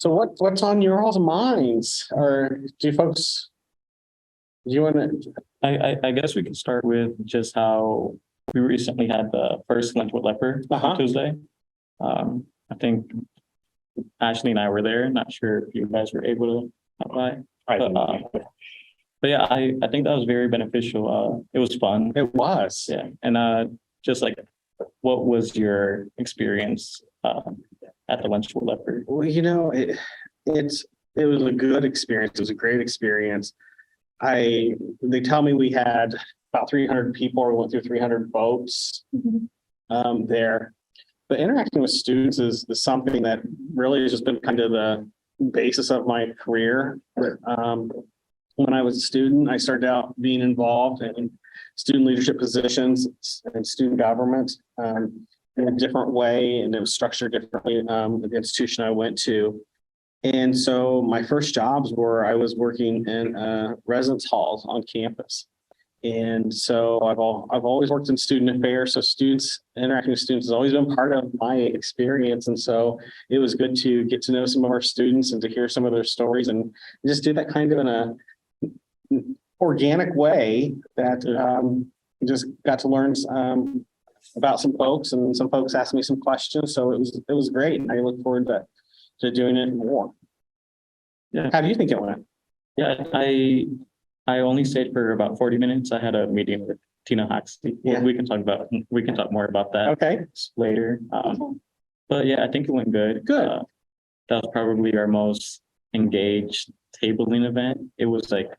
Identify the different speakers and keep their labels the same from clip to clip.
Speaker 1: So what's on your all's minds? Or do you want to?
Speaker 2: I guess we could start with just how we recently had the first lunch with Leper on Tuesday. I think Ashley and I were there. Not sure if you guys were able to come by. But yeah, I think that was very beneficial. It was fun.
Speaker 1: It was.
Speaker 2: Yeah. And just like, what was your experience at the lunch with Leper?
Speaker 1: Well, it was a good experience. It was a great experience. They tell me we had about 300 people. We went through 300 boats there. But interacting with students is something that really has just been kind of the basis of my career. When I was a student, I started out being involved in student leadership positions and student government in a different way, and it was structured differently at the institution I went to. And so my first jobs were I was working in residence halls on campus. And so I've always worked in student affairs. So interacting with students has always been part of my experience. And so it was good to get to know some of our students and to hear some of their stories and just do that kind of in a organic way that just got to learn about some folks, and some folks asked me some questions. So it was great. I look forward to doing it more.
Speaker 2: Yeah.
Speaker 1: How do you think it went?
Speaker 2: Yeah, I only stayed for about 40 minutes. I had a meeting with Tina Hoxley.
Speaker 1: Yeah.
Speaker 2: We can talk more about that
Speaker 1: Okay.
Speaker 2: later. But yeah, I think it went good.
Speaker 1: Good.
Speaker 2: That was probably our most engaged tabling event. It was like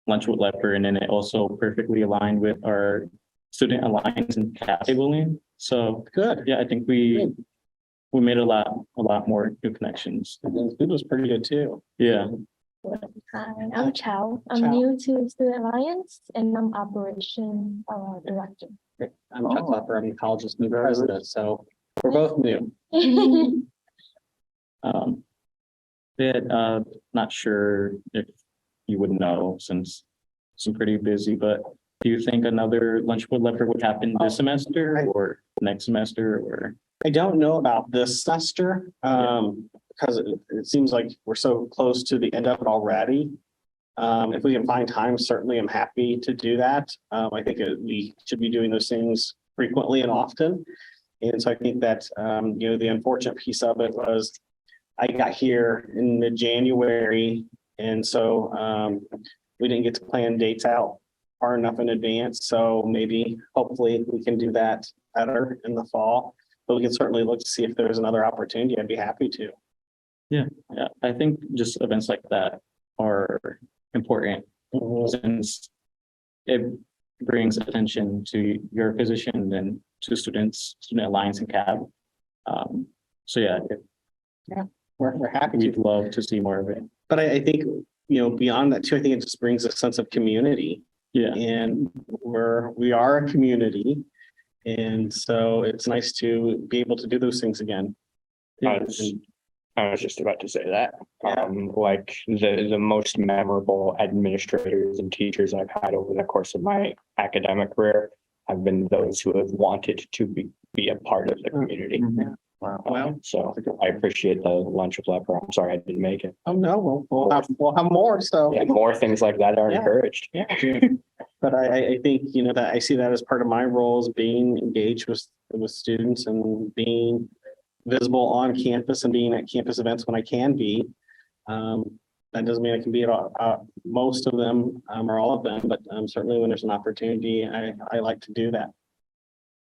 Speaker 2: lunch with Leper, and then it also perfectly aligned with our student alliance and CAP tabling. So
Speaker 1: Good.
Speaker 2: yeah, I think we made a lot more new connections.
Speaker 1: The food was pretty good too.
Speaker 2: Yeah.
Speaker 3: Hi, I'm Chow. I'm
Speaker 1: Chow.
Speaker 3: new to Student Alliance and I'm operation director.
Speaker 1: I'm Chuck Lepper. I'm the college's new president. So we're both new.
Speaker 2: Not sure if you would know since I'm pretty busy, but do you think another lunch with Leper would happen this semester or next semester or?
Speaker 1: I don't know about this semester because it seems like we're so close to the end of it already. If we can find time, certainly I'm happy to do that. I think we should be doing those things frequently and often. And so I think that, the unfortunate piece of it was I got here in mid-January. And so we didn't get to plan dates out far enough in advance. So maybe, hopefully we can do that better in the fall. But we can certainly look to see if there's another opportunity. I'd be happy to.
Speaker 2: Yeah. I think just events like that are important since it brings attention to your position and to students, Student Alliance and CAB. So yeah,
Speaker 1: We're happy
Speaker 2: we'd
Speaker 1: to.
Speaker 2: love to see more of it.
Speaker 1: But I think, beyond that too, I think it just brings a sense of community.
Speaker 2: Yeah.
Speaker 1: And we are a community. And so it's nice to be able to do those things again.
Speaker 2: Yeah.
Speaker 4: I was just about to say that.
Speaker 1: Yeah.
Speaker 4: Like the most memorable administrators and teachers I've had over the course of my academic career have been those who have wanted to be a part of the community.
Speaker 1: Well,
Speaker 4: So I appreciate the lunch with Leper. I'm sorry I didn't make it.
Speaker 1: oh no, we'll have more. So
Speaker 4: Yeah, more things like that are
Speaker 1: Yeah.
Speaker 4: encouraged.
Speaker 1: yeah. But I think, that I see that as part of my role is being engaged with students and being visible on campus and being at campus events when I can be. That doesn't mean I can be at most of them or all of them, but certainly when there's an opportunity, I like to do that.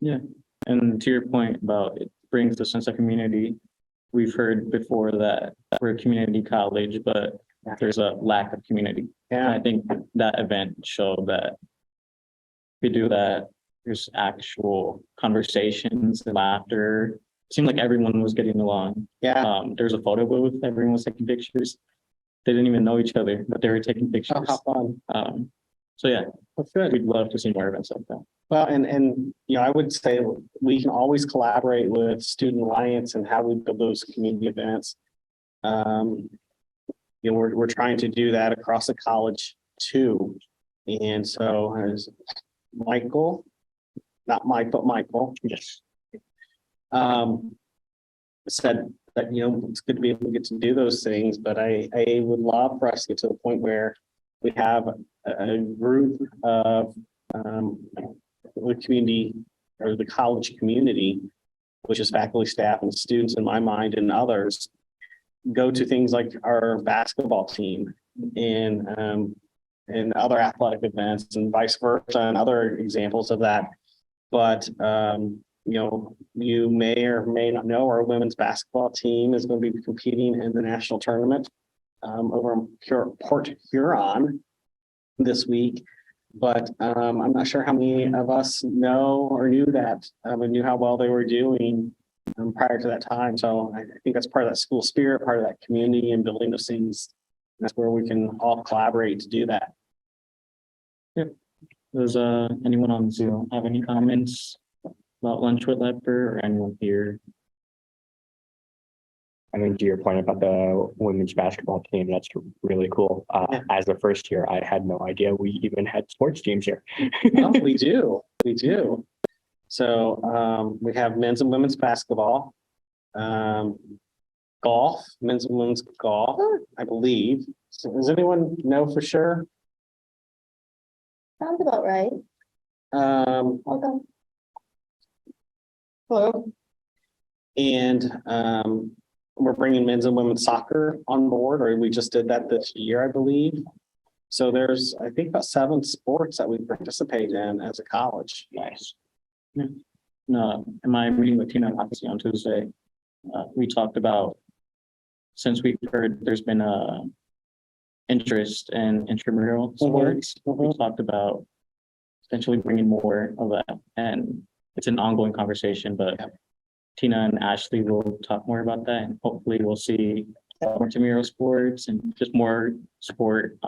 Speaker 2: Yeah. And to your point about it brings the sense of community, we've heard before that we're a community college, but there's a lack of community. And I think that event showed that we do that. There's actual conversations and laughter. It seemed like everyone was getting along.
Speaker 1: Yeah.
Speaker 2: There's a photo booth. Everyone was taking pictures. They didn't even know each other, but they were taking
Speaker 1: Oh,
Speaker 2: pictures.
Speaker 1: how fun.
Speaker 2: So yeah,
Speaker 1: That's good.
Speaker 2: we'd love to see more events like that.
Speaker 1: Well, and I would say we can always collaborate with Student Alliance and how we build those community events. We're trying to do that across the college too. And so as Michael, not Mike, but Michael,
Speaker 4: Yes.
Speaker 1: said that, it's good to be able to get to do those things, but I would love for us to get to the point where we have a group of, the community or the college community, which is faculty, staff, and students in my mind and others, go to things like our basketball team and other athletic events and vice versa and other examples of that. But, you may or may not know our women's basketball team is going to be competing in the national tournament over in Port Huron this week. But I'm not sure how many of us know or knew that and knew how well they were doing prior to that time. So I think that's part of that school spirit, part of that community and building those things. That's where we can all collaborate to do that.
Speaker 2: Does anyone on Zoom have any comments about Lunch with Leper or anyone here?
Speaker 4: I mean, to your point about the women's basketball team, that's really cool.
Speaker 1: Yeah.
Speaker 4: As a first year, I had no idea we even had sports teams here.
Speaker 1: Oh, we do. So we have men's and women's basketball, golf, men's and women's golf, I believe. So does anyone know for sure?
Speaker 3: Sounds about right. Hold on.
Speaker 1: Hello. And we're bringing men's and women's soccer on board, or we just did that this year, I believe. So there's, I think, about 7 sports that we participate in as a college.
Speaker 4: Nice.
Speaker 2: No, in my meeting with Tina Lopez on Tuesday, we talked about, since we've heard there's been a interest in intramural sports, we talked about potentially bringing more of that, and it's an ongoing conversation, but Tina and Ashley will talk more about that, and hopefully we'll see more intramural sports and just more sport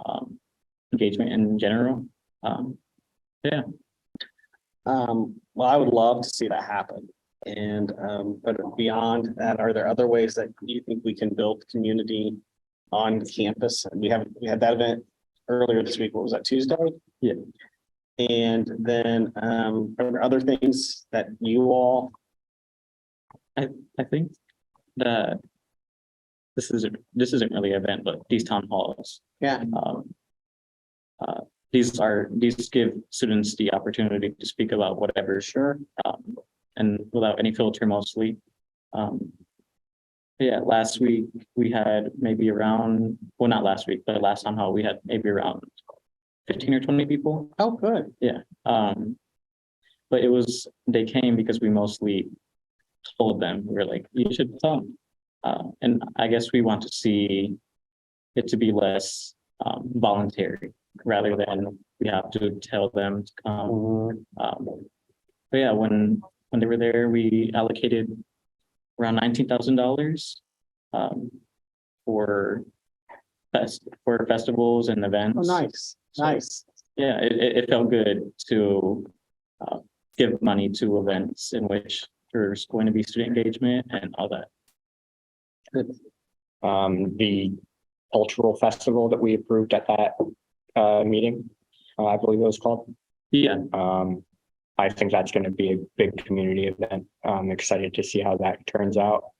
Speaker 2: engagement in general.
Speaker 1: Well, I would love to see that happen. And but beyond that, are there other ways that you think we can build community on campus? We had that event earlier this week. What was that, Tuesday?
Speaker 2: Yeah.
Speaker 1: And then are there other things that you all?
Speaker 2: I think that this isn't really an event, but these town halls,
Speaker 1: Yeah.
Speaker 2: these give students the opportunity to speak about whatever,
Speaker 1: Sure.
Speaker 2: and without any filter mostly. Yeah, last week we had maybe around, well, not last week, but last town hall, we had maybe around 15 or 20 people.
Speaker 1: Oh, good.
Speaker 2: But they came because we mostly told them, we were like, you should come. And I guess we want to see it to be less voluntary rather than we have to tell them to come. But yeah, when they were there, we allocated around $19,000 for festivals and events.
Speaker 1: Oh, nice. Nice.
Speaker 2: Yeah, it felt good to give money to events in which there's going to be student engagement and all that.
Speaker 4: The cultural festival that we approved at that meeting, I believe it was called.
Speaker 2: Yeah,
Speaker 4: I think that's going to be a big community event. I'm excited to see how that turns out.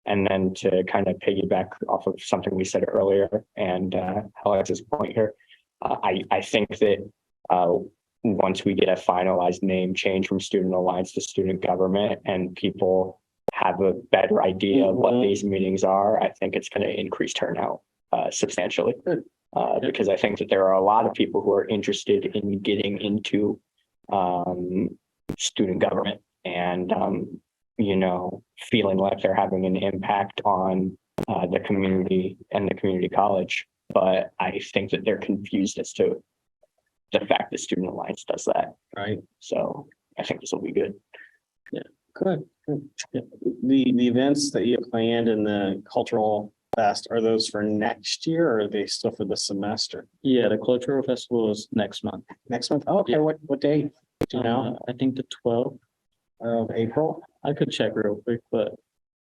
Speaker 4: And then to kind of piggyback off of something we said earlier and Alex's point here, I think that once we get a finalized name change from Student Alliance to Student Government and people have a better idea of what these meetings are, I think it's going to increase turnout substantially. Because I think that there are a lot of people who are interested in getting into student government and, feeling like they're having an impact on the community and the community college. But I think that they're confused as to the fact that Student Alliance does that.
Speaker 1: Right.
Speaker 4: So I think this will be good.
Speaker 1: Good. Yeah. The events that you have planned in the cultural fest, are those for next year or are they still for the semester?
Speaker 2: yeah, the cultural festival is next month.
Speaker 1: Next month? Oh, okay.
Speaker 2: Yeah.
Speaker 1: What day? Do you know?
Speaker 2: I think the 12th.
Speaker 1: Of April?
Speaker 2: I could check real quick, but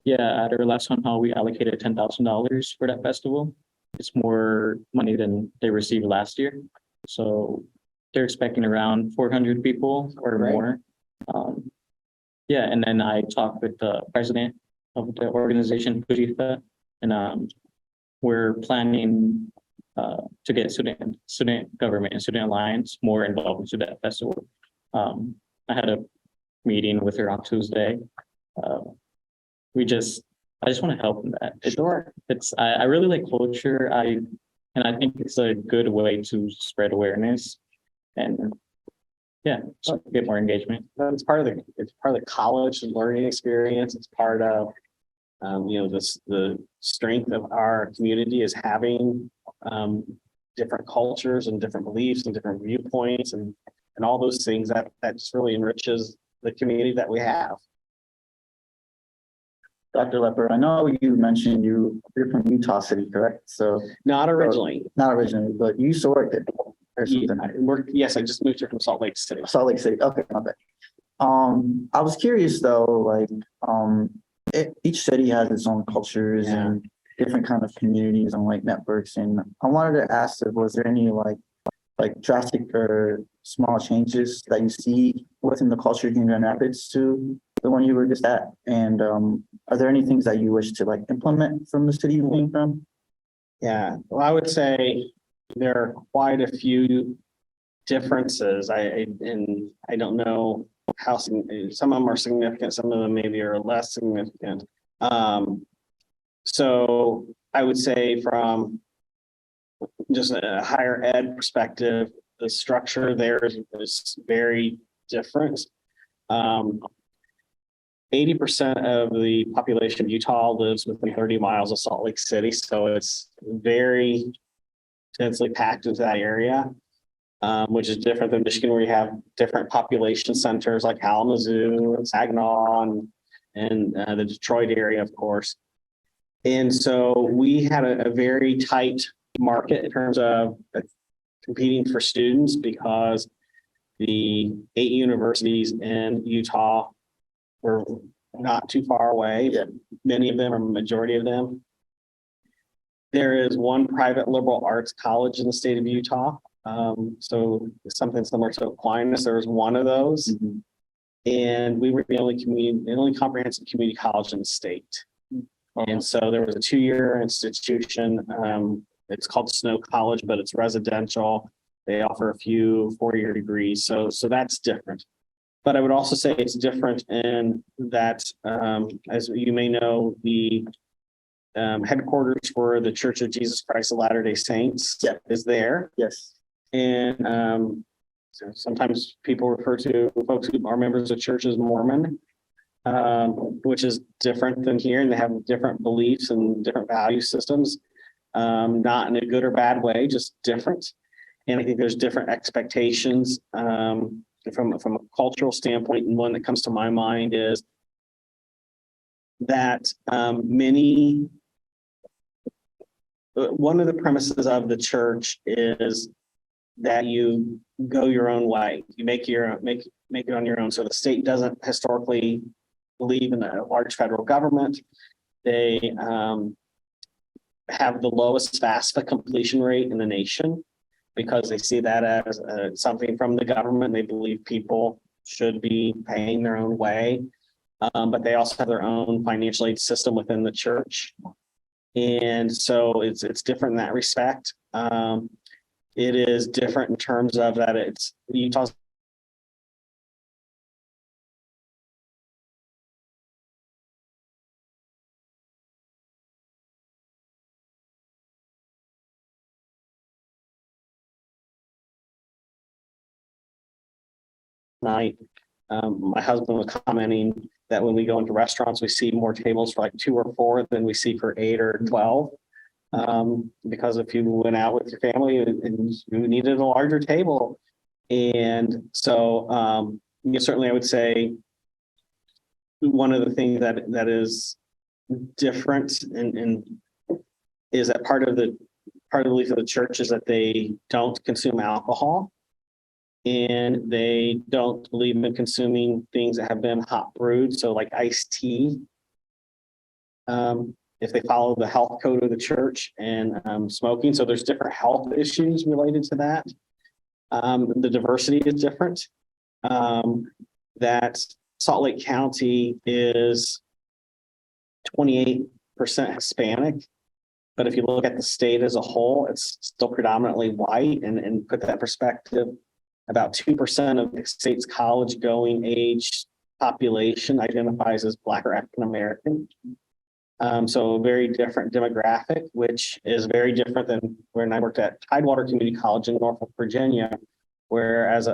Speaker 2: yeah, at our last town hall, we allocated $10,000 for that festival. It's more money than they received last year. So they're expecting around 400 people or
Speaker 1: Right.
Speaker 2: more. Yeah, and then I talked with the president of the organization Fujita, and we're planning to get student government and student alliance more involved into that festival. I had a meeting with her on Tuesday. I just want to help in that.
Speaker 1: Sure.
Speaker 2: I really like culture. And I think it's a good way to spread awareness and just get more engagement.
Speaker 1: It's part of the college learning experience. It's part of, the strength of our community is having, different cultures and different beliefs and different viewpoints and all those things that just really enriches the community that we have.
Speaker 5: Dr. Lepper, I know you mentioned you're from Utah City, correct? So
Speaker 1: Not originally.
Speaker 5: not originally, but you used to work there or something.
Speaker 1: Yes, I just moved here from Salt Lake City.
Speaker 5: Salt Lake City. Okay, my bad. I was curious though, like, each city has its own cultures
Speaker 1: Yeah.
Speaker 5: and different kind of communities and like networks. And I wanted to ask if was there any like drastic or small changes that you see within the culture here in Grand Rapids to the one you were just at? And are there any things that you wish to like implement from the city you came from?
Speaker 1: Yeah, well, I would say there are quite a few differences. I don't know how some of them are significant, some of them maybe are less significant. So I would say from just a higher ed perspective, the structure there is very different. 80% of the population of Utah lives within 30 miles of Salt Lake City, so it's very densely packed into that area, which is different than Michigan, where you have different population centers like Kalamazoo and Saginaw and the Detroit area, of course. And so we had a very tight market in terms of competing for students because the 8 universities in Utah were not too far away.
Speaker 5: Yeah.
Speaker 1: Many of them, or majority of them. There is one private liberal arts college in the state of Utah. So something similar to Aquinas, there was one of those. And we were the only comprehensive community college in the state. And so there was a 2-year institution. It's called Snow College, but it's residential. They offer a few 4-year degrees. So that's different. But I would also say it's different in that, as you may know, the headquarters for the Church of Jesus Christ of Latter-day Saints is there.
Speaker 5: Yes.
Speaker 1: And so sometimes people refer to folks who are members of church as Mormon, which is different than here, and they have different beliefs and different value systems, not in a good or bad way, just different. And I think there's different expectations from a cultural standpoint. And one that comes to my mind is that one of the premises of the church is that you go your own way. You make it on your own. So the state doesn't historically believe in a large federal government. They have the lowest FAFSA completion rate in the nation because they see that as something from the government. They believe people should be paying their own way, but they also have their own financial aid system within the church. And so it's different in that respect. It is different in terms of that it's Utah's night. My husband was commenting that when we go into restaurants, we see more tables for like 2 or 4 than we see for 8 or 12. Because if you went out with your family and you needed a larger table. And so, certainly I would say one of the things that is different and is that part of the belief of the church is that they don't consume alcohol. And they don't believe in consuming things that have been hot brewed, so like iced tea. If they follow the health code of the church and smoking, so there's different health issues related to that. The diversity is different. That Salt Lake County is 28% Hispanic. But if you look at the state as a whole, it's still predominantly white, and put that in perspective, about 2% of the state's college going age population identifies as Black or African American. So a very different demographic, which is very different than when I worked at Tidewater Community College in Norfolk, Virginia, where as a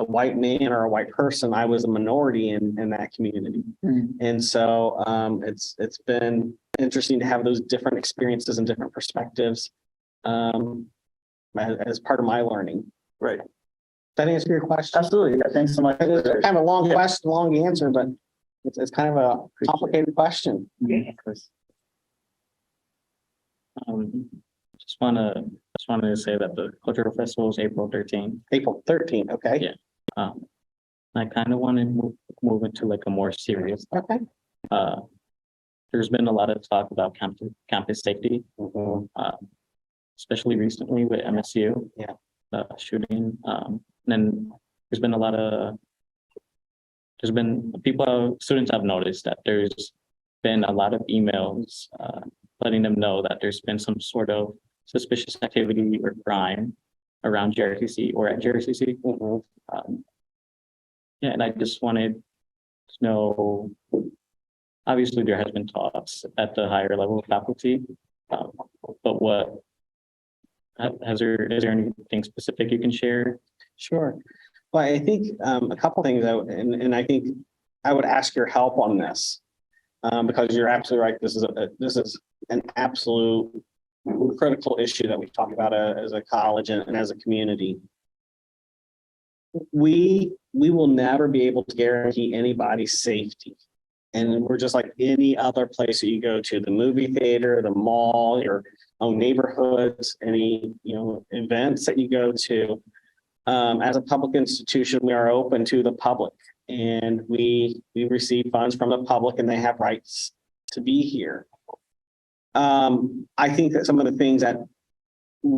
Speaker 1: white man or a white person, I was a minority in that community. And so it's been interesting to have those different experiences and different perspectives as part of my learning.
Speaker 5: Right.
Speaker 1: Does that answer your question?
Speaker 5: Absolutely. Yeah, thanks so much.
Speaker 1: It is kind of a long
Speaker 5: Yeah.
Speaker 1: question, long answer, but it's kind of a complicated question.
Speaker 2: Just wanted to say that the cultural festival is April 13th.
Speaker 1: April 13th, okay?
Speaker 2: Yeah. I kind of want to move into like a more serious.
Speaker 1: Okay.
Speaker 2: There's been a lot of talk about campus safety, especially recently with MSU.
Speaker 1: Yeah.
Speaker 2: Shooting. Then there's been students have noticed that there's been a lot of emails letting them know that there's been some sort of suspicious activity or crime around JRCC or at JRCC. Yeah, and I just wanted to know, obviously there has been talks at the higher level of faculty, but is there anything specific you can share?
Speaker 1: Sure. Well, I think a couple things, and I think I would ask your help on this because you're absolutely right. This is an absolute critical issue that we talk about as a college and as a community. We will never be able to guarantee anybody's safety. And we're just like any other place that you go to, the movie theater, the mall, your own neighborhoods, any, events that you go to. As a public institution, we are open to the public, and we receive funds from the public, and they have rights to be here. I think that some of the things that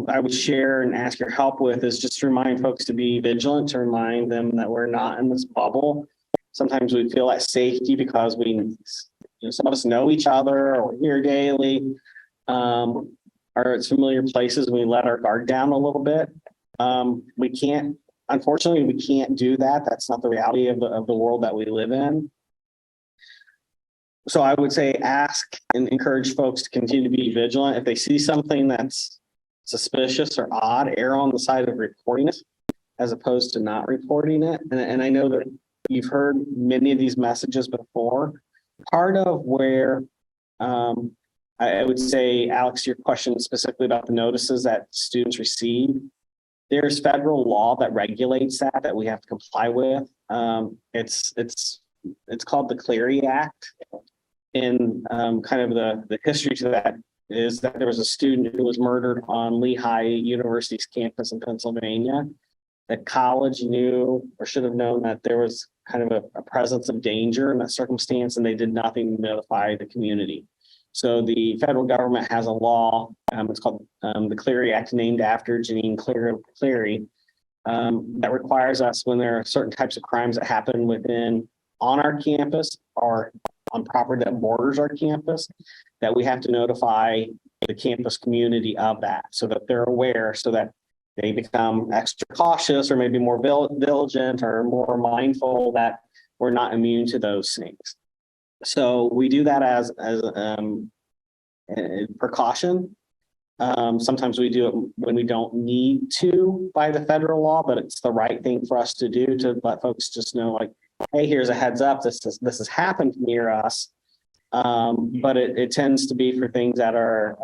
Speaker 1: I would share and ask your help with is just to remind folks to be vigilant, to remind them that we're not in this bubble. Sometimes we feel that safety because some of us know each other or we're here daily, are at familiar places. We let our guard down a little bit. Unfortunately, we can't do that. That's not the reality of the world that we live in. So I would say ask and encourage folks to continue to be vigilant. If they see something that's suspicious or odd, err on the side of reporting it as opposed to not reporting it. And I know that you've heard many of these messages before. Part of where I would say, Alex, your question specifically about the notices that students receive, there's federal law that regulates that we have to comply with. It's called the Clery Act. And kind of the history to that is that there was a student who was murdered on Lehigh University's campus in Pennsylvania. The college knew or should have known that there was kind of a presence of danger in that circumstance, and they did nothing to notify the community. So the federal government has a law, it's called the Clery Act, named after Janine Clery, that requires us, when there are certain types of crimes that happen on our campus or on property that borders our campus, that we have to notify the campus community of that so that they're aware, so that they become extra cautious or maybe more diligent or more mindful that we're not immune to those things. So we do that as a precaution. Sometimes we do it when we don't need to by the federal law, but it's the right thing for us to do to let folks just know, like, hey, here's a heads up. This has happened near us. But it tends to be for things that are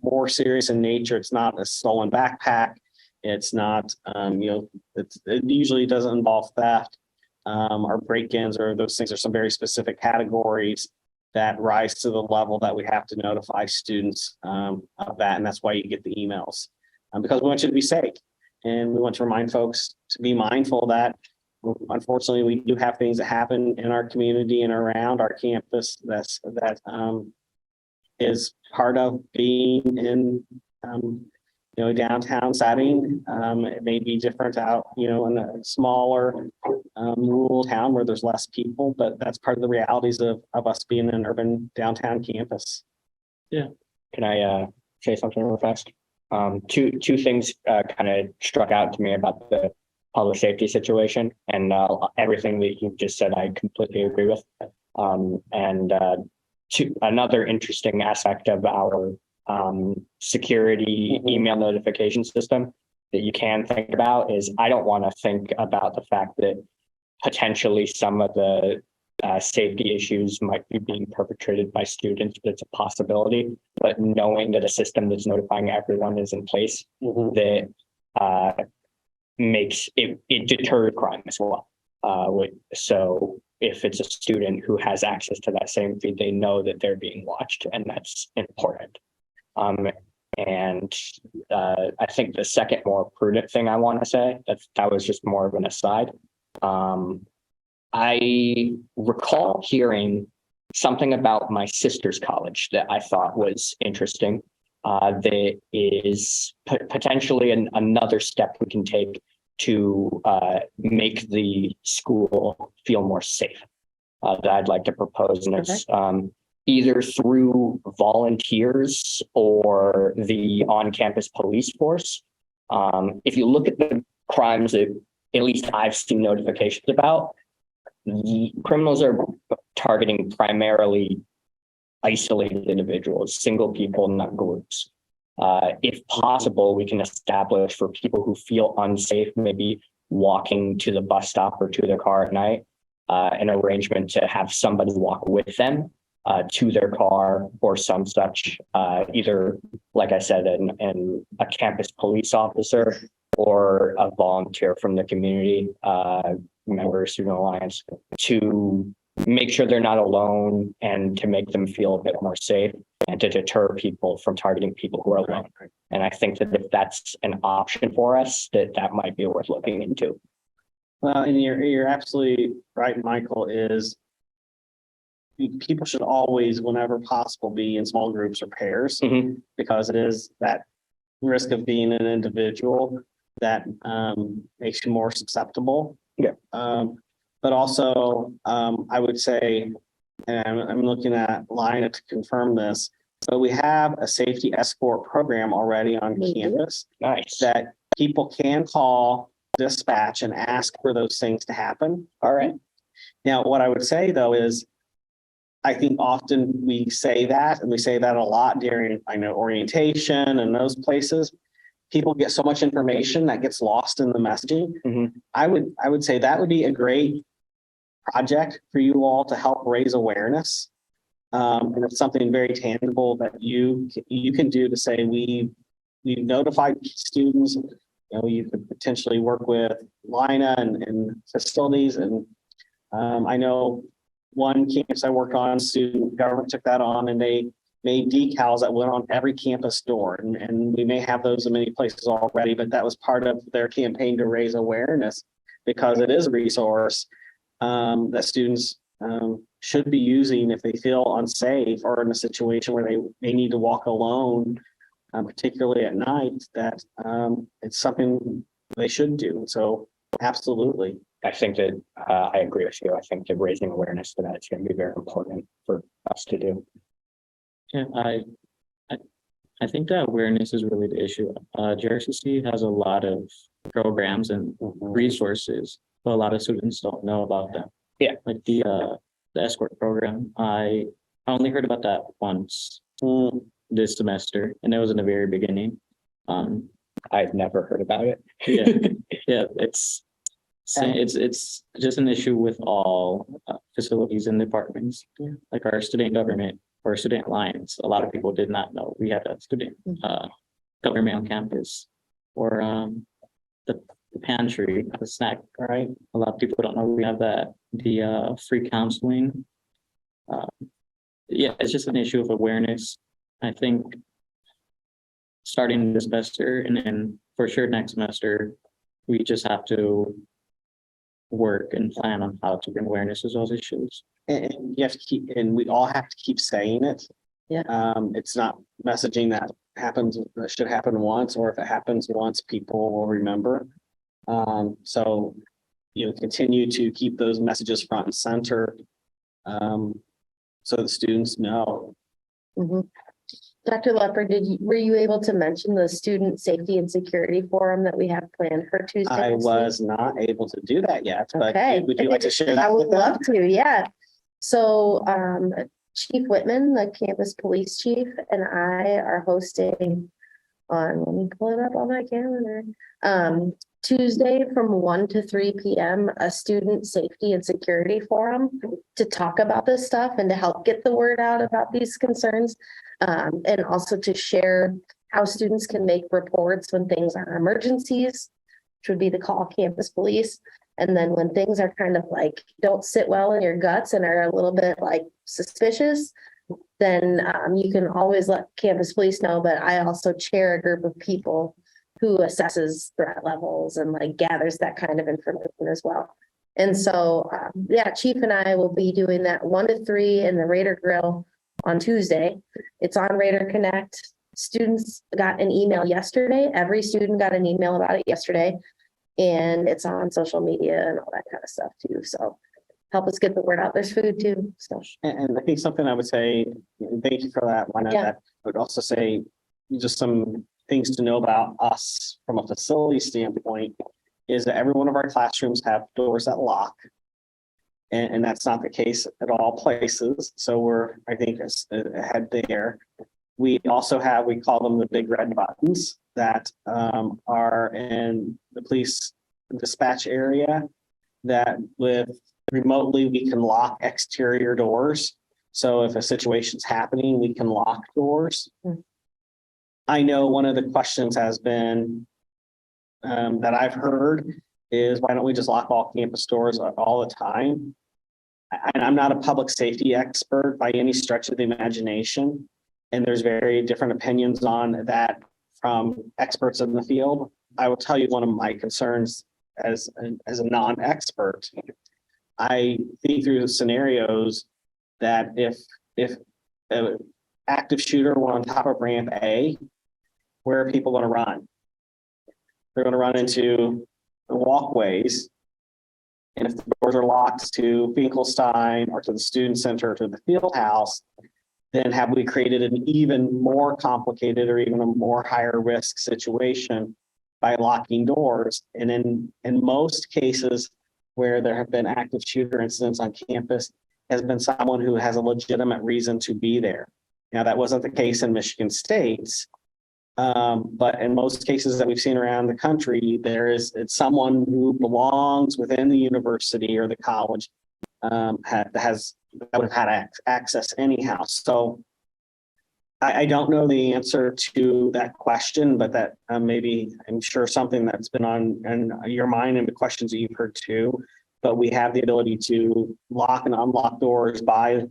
Speaker 1: more serious in nature. It's not a stolen backpack. It's not, it usually doesn't involve theft or break-ins, or those things are some very specific categories that rise to the level that we have to notify students of that. And that's why you get the emails, because we want you to be safe. And we want to remind folks to be mindful that, unfortunately, we do have things that happen in our community and around our campus that is part of being in downtown setting. It may be different out, in a smaller, rural town where there's less people, but that's part of the realities of us being an urban downtown campus.
Speaker 4: Can I say something real fast? Two things kind of struck out to me about the public safety situation, and everything that you just said, I completely agree with. Another interesting aspect of our security email notification system that you can think about is I don't want to think about the fact that potentially some of the safety issues might be being perpetrated by students, but it's a possibility. But knowing that a system that's notifying everyone is in place, that makes it deters crime as well. So if it's a student who has access to that same feed, they know that they're being watched, and that's important. I think the second more prudent thing I want to say, that was just more of an aside. I recall hearing something about my sister's college that I thought was interesting. That is potentially another step we can take to make the school feel more safe. That I'd like to propose, and it's either through volunteers or the on-campus police force. If you look at the crimes that at least I've seen notifications about, the criminals are targeting primarily isolated individuals, single people, not groups. If possible, we can establish for people who feel unsafe, maybe walking to the bus stop or to their car at night, an arrangement to have somebody walk with them to their car or some such, either, like I said, a campus police officer or a volunteer from the community, member of Student Alliance, to make sure they're not alone and to make them feel a bit more safe and to deter people from targeting people who are alone. And I think that if that's an option for us, that might be worth looking into.
Speaker 1: Well, and you're absolutely right, Michael, is people should always, whenever possible, be in small groups or pairs, because it is that risk of being an individual that makes you more susceptible.
Speaker 4: Yeah.
Speaker 1: But also, I would say, and I'm looking at Lina to confirm this, but we have a safety escort program already on campus
Speaker 4: Nice.
Speaker 1: that people can call dispatch and ask for those things to happen.
Speaker 4: All right.
Speaker 1: Now, what I would say though is, I think often we say that, and we say that a lot during, orientation and those places. People get so much information that gets lost in the messaging. I would say that would be a great project for you all to help raise awareness. And it's something very tangible that you can do to say we've notified students. You could potentially work with Lina and facilities. And I know one campus I worked on, student government took that on, and they made decals that went on every campus door. And we may have those in many places already, but that was part of their campaign to raise awareness, because it is a resource that students should be using if they feel unsafe or in a situation where they need to walk alone, particularly at night, that it's something they should do. So absolutely.
Speaker 4: I think that I agree with you. I think that raising awareness to that is going to be very important for us to do.
Speaker 2: Yeah, I think that awareness is really the issue. JRCC has a lot of programs and resources, but a lot of students don't know about them.
Speaker 4: Yeah.
Speaker 2: Like the escort program, I only heard about that once this semester, and it was in the very beginning.
Speaker 4: I've never heard about it.
Speaker 2: Yeah, it's just an issue with all facilities and departments, like our student government or student alliance. A lot of people did not know we had a student government on campus, or the pantry, the snack.
Speaker 1: Right.
Speaker 2: A lot of people don't know we have that. The free counseling. Yeah, it's just an issue of awareness. I think starting this semester, and then for sure next semester, we just have to work and plan on how to bring awareness to those issues.
Speaker 1: And you have to keep, and we all have to keep saying it.
Speaker 3: Yeah.
Speaker 1: It's not messaging that should happen once, or if it happens once, people will remember. So, continue to keep those messages front and center. So the students know.
Speaker 6: Mhm. Dr. Leopard, were you able to mention the Student Safety and Security Forum that we have planned for Tuesday?
Speaker 1: I
Speaker 6: next
Speaker 1: was not able to do that yet, but
Speaker 6: Okay.
Speaker 1: would you like to share
Speaker 6: I
Speaker 1: that
Speaker 6: would
Speaker 1: with them?
Speaker 6: love to, yeah. So Chief Whitman, the campus police chief, and I are hosting on, let me pull it up on my calendar. Tuesday from 1 to 3 p.m., a student safety and security forum to talk about this stuff and to help get the word out about these concerns. And also to share how students can make reports when things are emergencies, which would be to call campus police. And then when things are kind of like, don't sit well in your guts and are a little bit like suspicious, then you can always let campus police know. But I also chair a group of people who assesses threat levels and like gathers that kind of information as well. And so, yeah, Chief and I will be doing that 1 to 3 in the Raider Grill on Tuesday. It's on Raider Connect. Students got an email yesterday. Every student got an email about it yesterday. And it's on social media and all that kind of stuff too. So help us get the word out. There's food too. So
Speaker 1: And I think something I would say, thank you for that. Why not
Speaker 6: Yeah.
Speaker 1: that? I would also say just some things to know about us from a facility standpoint is that every one of our classrooms have doors that lock. And that's not the case at all places. So we're, I think, ahead there. We also have, we call them the big red buttons that are in the police dispatch area that with remotely, we can lock exterior doors. So if a situation's happening, we can lock doors. I know one of the questions has been that I've heard is why don't we just lock all campus doors all the time? And I'm not a public safety expert by any stretch of the imagination. And there's very different opinions on that from experts in the field. I will tell you one of my concerns as a non-expert. I think through the scenarios that if an active shooter were on top of ramp A, where are people going to run? They're going to run into the walkways. And if the doors are locked to Finkelstein or to the student center or to the field house, then have we created an even more complicated or even a more higher risk situation by locking doors? And in most cases where there have been active shooter incidents on campus has been someone who has a legitimate reason to be there. Now, that wasn't the case in Michigan State. But in most cases that we've seen around the country, it's someone who belongs within the university or the college that would have had access anyhow. So I don't know the answer to that question, but that maybe I'm sure something that's been on in your mind and the questions that you've heard too. But we have the ability to lock and unlock doors by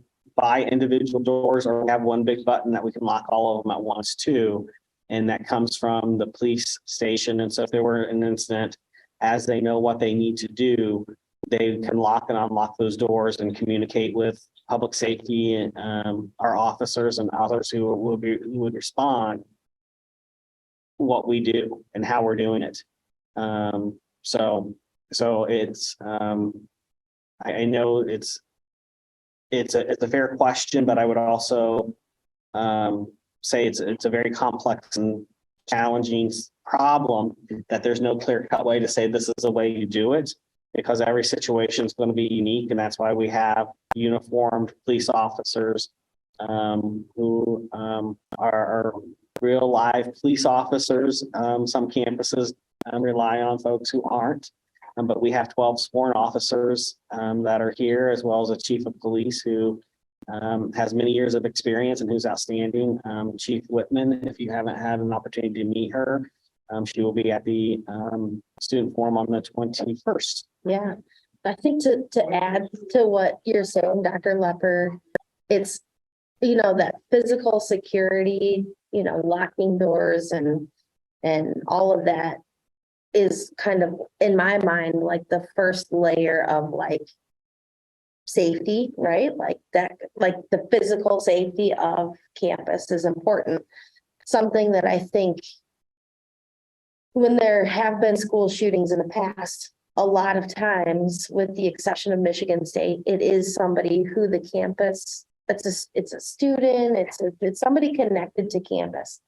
Speaker 1: individual doors, or we have one big button that we can lock all of them at once too. And that comes from the police station. And so if there were an incident, as they know what they need to do, they can lock and unlock those doors and communicate with public safety and our officers and others who would respond what we do and how we're doing it. So it's I know it's a fair question, but I would also say it's a very complex and challenging problem that there's no clear-cut way to say this is the way you do it, because every situation is going to be unique. And that's why we have uniformed police officers who are real live police officers. Some campuses rely on folks who aren't, but we have 12 sworn officers that are here, as well as a chief of police who has many years of experience and who's outstanding. Chief Whitman, if you haven't had an opportunity to meet her, she will be at the student forum on the 21st.
Speaker 6: yeah, I think to add to what you're saying, Dr. Leopard, it's, that physical security, locking doors and all of that is kind of, in my mind, like the first layer of like safety, right? Like that, like the physical safety of campus is important. something that I think when there have been school shootings in the past, a lot of times, with the exception of Michigan State, it is somebody who the campus, it's a student, it's somebody connected to campus.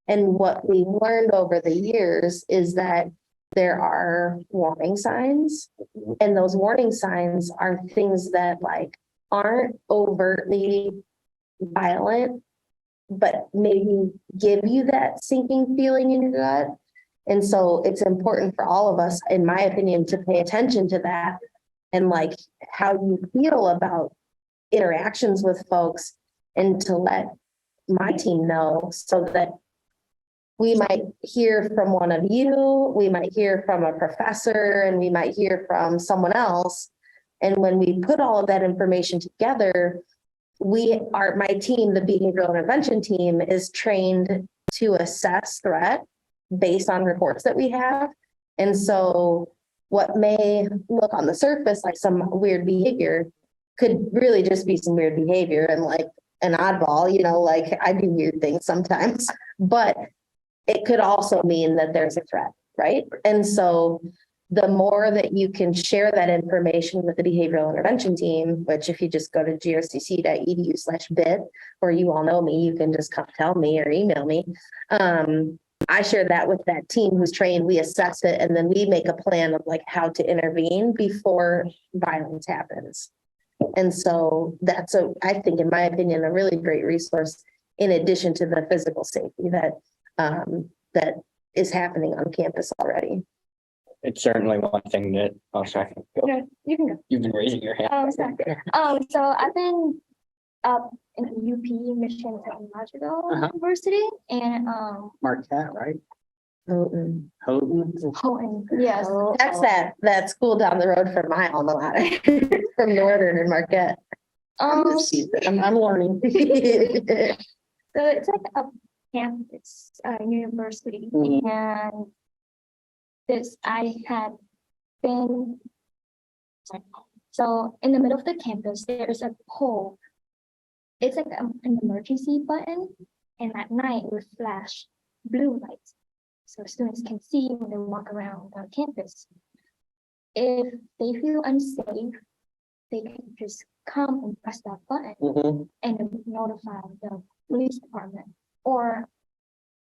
Speaker 6: And what we learned over the years is that there are warning signs, and those warning signs are things that like aren't overtly violent, but maybe give you that sinking feeling in your gut. And so it's important for all of us, in my opinion, to pay attention to that and like how you feel about interactions with folks, and to let my team know so that we might hear from one of you, we might hear from a professor, and we might hear from someone else. And when we put all of that information together, my team, the behavioral intervention team, is trained to assess threat based on reports that we have. And so what may look on the surface like some weird behavior could really just be some weird behavior and like an oddball, like I do weird things sometimes, but it could also mean that there's a threat, right? And so the more that you can share that information with the behavioral intervention team, which if you just go to grcc.edu/bit, or you all know me, you can just come tell me or email me. I share that with that team who's trained, we assess it, and then we make a plan of like how to intervene before violence happens. And so that's I think, in my opinion, a really great resource in addition to the physical safety that is happening on campus already.
Speaker 4: It's certainly one thing that, oh, sorry. Go.
Speaker 3: No, you can go.
Speaker 4: You've been raising your hand.
Speaker 3: Sorry. So I've been up in UP, Michigan Technological University, and
Speaker 1: Marquette, right?
Speaker 6: Houghton.
Speaker 1: Houghton.
Speaker 3: yes.
Speaker 6: That's that school down the road from my alma mater, from Northern and Marquette.
Speaker 1: I'm learning.
Speaker 3: So it's like a campus university,
Speaker 1: Mhm.
Speaker 3: and I had been. So in the middle of the campus, there's a pole. It's like an emergency button, and at night it would flash blue lights, so students can see when they walk around the campus. If they feel unsafe, they can just come and press that button
Speaker 1: Mhm.
Speaker 3: and it would notify the police department, or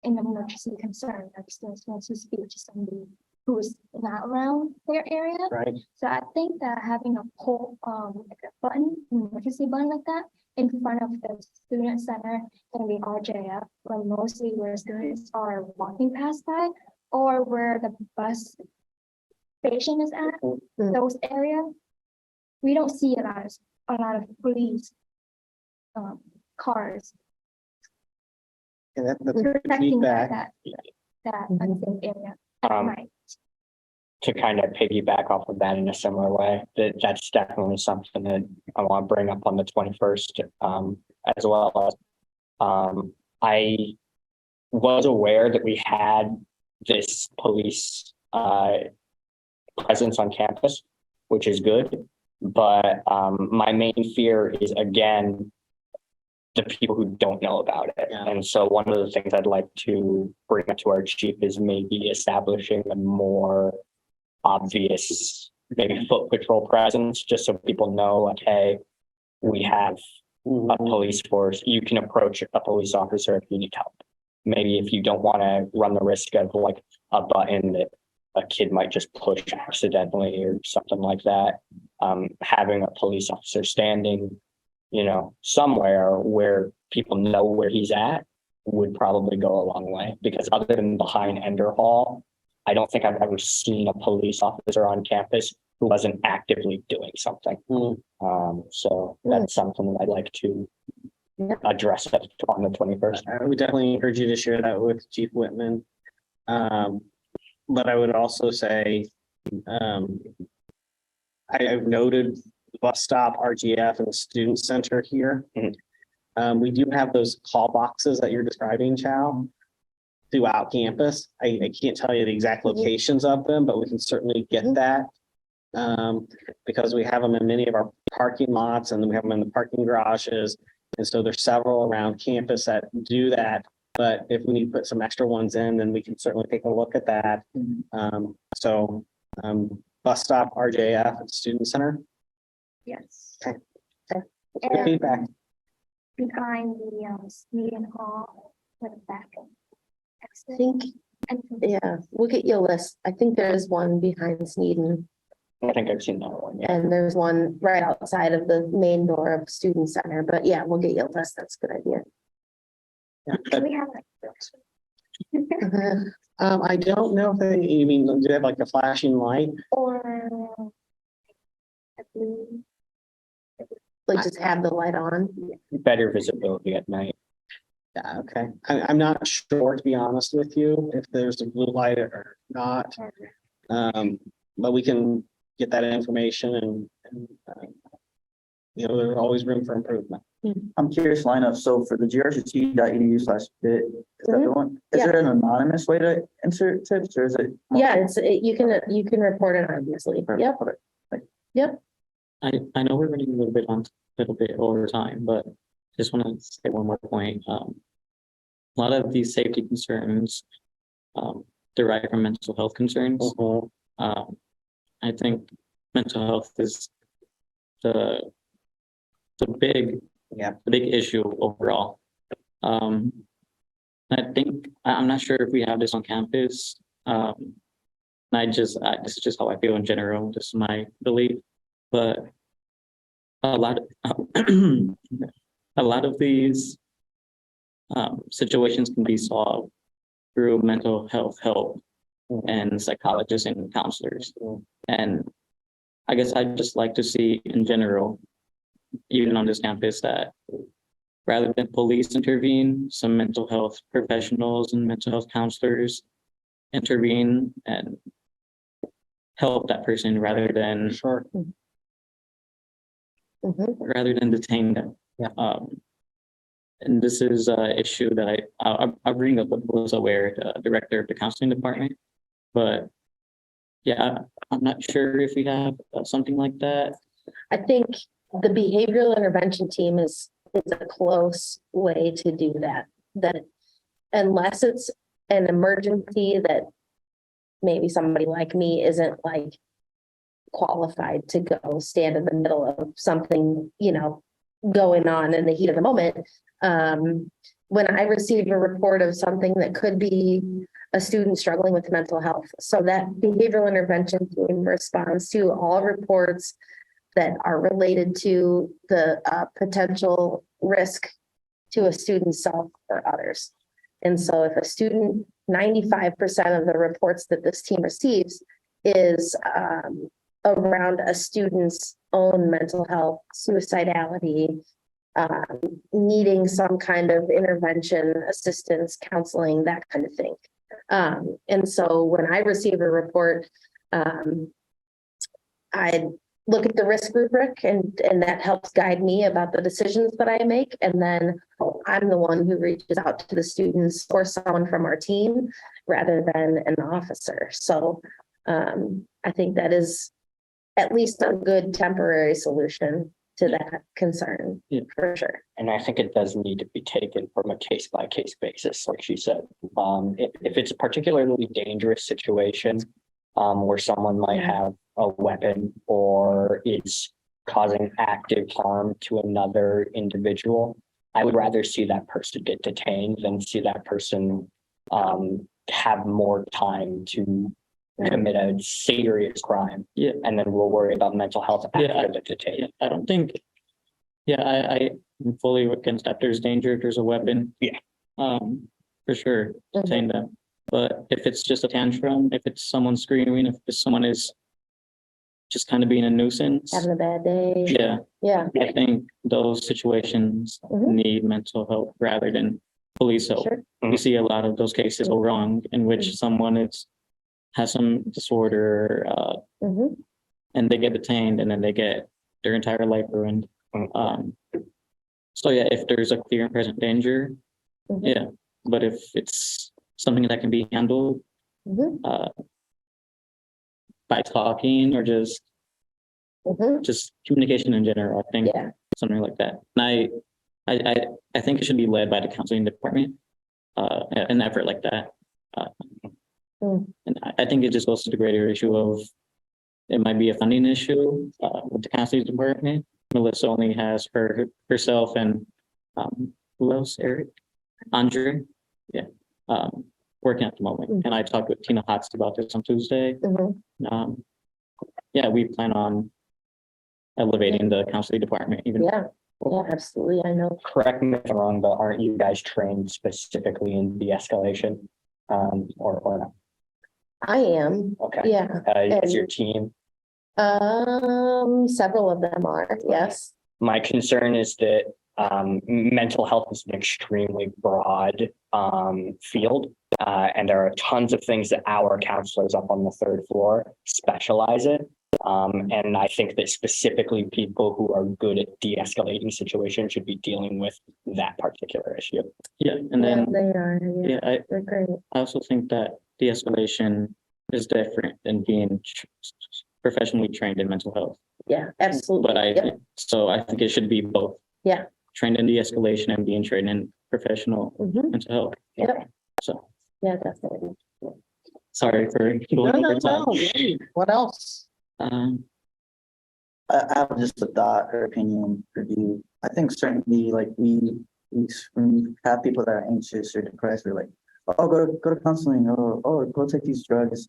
Speaker 3: in an emergency concern, like students want to speak to somebody who is not around their area.
Speaker 1: Right.
Speaker 3: So I think that having a pole, like a button, an emergency button like that, in front of the student center, can be RJF, or mostly where students are walking past by, or where the bus station is at,
Speaker 6: Mhm.
Speaker 3: those areas. We don't see a lot of police cars
Speaker 1: Yeah, that's good
Speaker 3: protecting
Speaker 1: feedback.
Speaker 3: that
Speaker 6: Mhm.
Speaker 3: unsafe area at
Speaker 4: Um,
Speaker 3: night.
Speaker 4: To kind of piggyback off of that in a similar way, that's definitely something that I want to bring up on the 21st, as well as, I was aware that we had this police, presence on campus, which is good. But, my main fear is, again, the people who don't know about it.
Speaker 1: Yeah.
Speaker 4: And so one of the things I'd like to bring up to our chief is maybe establishing a more obvious, maybe foot patrol presence, just so people know, like, hey, we have a
Speaker 1: Mhm.
Speaker 4: police force. You can approach a police officer if you need help. Maybe if you don't want to run the risk of like a button that a kid might just push accidentally or something like that. Having a police officer standing, somewhere where people know where he's at would probably go a long way, because other than behind Ender Hall, I don't think I've ever seen a police officer on campus who wasn't actively doing something. So that's something I'd like to address on the 21st.
Speaker 1: I would definitely encourage you to share that with Chief Whitman. But I would also say, I've noted the bus stop, RGF, and the student center here.
Speaker 4: Mhm.
Speaker 1: We do have those call boxes that you're describing, Chow, throughout campus. I can't tell you the exact locations of them, but we can certainly get that. Because we have them in many of our parking lots, and we have them in the parking garages. And so there's several around campus that do that But if we need to put some extra ones in, then we can certainly take a look at that. So, bus stop, RJF, and Student Center.
Speaker 3: Yes.
Speaker 1: Okay. Good
Speaker 3: And
Speaker 1: feedback.
Speaker 3: behind the meeting hall with the back.
Speaker 6: I think, yeah, we'll get you a list. I think there is one behind Sneeden,
Speaker 4: I think I've seen that one, yeah.
Speaker 6: and there's one right outside of the main door of Student Center, but yeah, we'll get you a list. That's a good idea.
Speaker 3: Do we have like
Speaker 1: I don't know if they, you mean, do they have like a flashing light?
Speaker 3: or a blue?
Speaker 6: Like just have the light on.
Speaker 4: Better visibility at night.
Speaker 1: Yeah, okay. I'm not sure, to be honest with you, if there's a blue light or not. But we can get that information and you know, there's always room for improvement.
Speaker 5: I'm curious lineup. So for the grct.edu/bit, is that the one? Is
Speaker 6: Yeah.
Speaker 5: there an anonymous way to insert tips or is it?
Speaker 6: Yeah, you can report it obviously. Yep, yep.
Speaker 2: I know we're running a little bit over time, but just want to say one more point. A lot of these safety concerns derive from mental health concerns. I think mental health is the big issue overall. I think I'm not sure if we have this on campus. This is just how I feel in general. This is my belief, but a lot of these situations can be solved through mental health help and psychologists and counselors. And I guess I'd just like to see in general, even on this campus, that rather than police intervene, some mental health professionals and mental health counselors intervene and help that person rather than
Speaker 1: Sure.
Speaker 2: detain them.
Speaker 1: Yeah.
Speaker 2: And this is an issue that I bring up with was aware, the director of the counseling department, but yeah, I'm not sure if we have something like that.
Speaker 6: I think the behavioral intervention team is a close way to do that. That unless it's an emergency that maybe somebody like me isn't like qualified to go stand in the middle of something, you know, going on in the heat of the moment. When I receive a report of something that could be a student struggling with mental health, so that behavioral intervention team responds to all reports that are related to the potential risk to a student's self or others. And so if a student, 95% of the reports that this team receives is around a student's own mental health, suicidality, needing some kind of intervention, assistance, counseling, that kind of thing. And so when I receive a report, I look at the risk rubric and that helps guide me about the decisions that I make. And then I'm the one who reaches out to the students or someone from our team rather than an officer. So I think that is at least a good temporary solution to that concern, for sure.
Speaker 4: And I think it does need to be taken from a case by case basis, like she said. If it's a particularly dangerous situation, where someone might have a weapon or is causing active harm to another individual, I would rather see that person get detained than see that person have more time to commit a serious crime.
Speaker 2: Yeah.
Speaker 4: And then we'll worry about mental health
Speaker 2: Yeah,
Speaker 4: after the detention.
Speaker 2: I don't think, I'm fully against that. There's danger, if there's a weapon.
Speaker 4: Yeah.
Speaker 2: For sure, detain them. But if it's just a tantrum, if it's someone screaming, if someone is just kind of being a nuisance,
Speaker 6: Having a bad day.
Speaker 2: yeah,
Speaker 6: Yeah,
Speaker 2: I think those situations
Speaker 6: Mhm.
Speaker 2: need mental help rather than police help.
Speaker 6: sure.
Speaker 2: We see a lot of those cases go wrong in which someone has some disorder,
Speaker 6: Mhm.
Speaker 2: and they get detained and then they get their entire life ruined. So yeah, if there's a clear and present danger,
Speaker 6: Mhm.
Speaker 2: yeah, but if it's something that can be handled
Speaker 6: Mhm.
Speaker 2: by talking or just
Speaker 6: Mhm.
Speaker 2: communication in general, I think
Speaker 6: Yeah.
Speaker 2: something like that. And I think it should be led by the counseling department. an effort like that.
Speaker 6: Hmm.
Speaker 2: And I think it just goes to the greater issue of it might be a funding issue with the counseling department. Melissa only has herself and who else? Eric, Andre, yeah, working at the moment. And I talked with Tina Hotz about this on Tuesday.
Speaker 6: Mhm.
Speaker 2: Yeah, we plan on elevating the counseling department even.
Speaker 6: Yeah, yeah, absolutely. I know.
Speaker 4: Correct me if I'm wrong, but aren't you guys trained specifically in de-escalation? Or not?
Speaker 6: I am,
Speaker 4: Okay.
Speaker 6: yeah.
Speaker 4: Is your team?
Speaker 6: Several of them are, yes.
Speaker 4: My concern is that mental health is an extremely broad field. And there are tons of things that our counselors up on the third floor specialize in. And I think that specifically people who are good at de-escalating situations should be dealing with that particular issue.
Speaker 2: Yeah, and
Speaker 6: Yeah,
Speaker 2: then,
Speaker 6: they are, yeah,
Speaker 2: yeah,
Speaker 6: they're great.
Speaker 2: I also think that de-escalation is different than being professionally trained in mental health.
Speaker 6: Yeah, absolutely.
Speaker 2: But
Speaker 6: Yep.
Speaker 2: so I think it should be both.
Speaker 6: Yeah.
Speaker 2: Trained in de-escalation and being trained in professional
Speaker 6: Mhm.
Speaker 2: mental health.
Speaker 6: Yep.
Speaker 2: So,
Speaker 6: Yeah, definitely.
Speaker 2: sorry for
Speaker 1: No,
Speaker 2: going
Speaker 1: no,
Speaker 2: over time.
Speaker 1: no. What else?
Speaker 2: Um,
Speaker 5: I have just a thought or opinion for you. I think certainly like when we have people that are anxious or depressed, we're like, oh, go to counseling, or oh, go take these drugs.